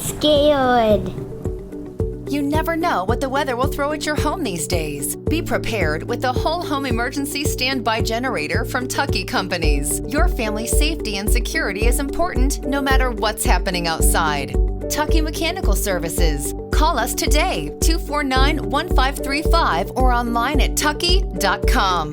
scared. You never know what the weather will throw at your home these days. Be prepared with the whole home emergency standby generator from Tuckey Companies. Your family's safety and security is important no matter what's happening outside. Tuckey Mechanical Services. Call us today, 249-1535, or online at tuckey.com.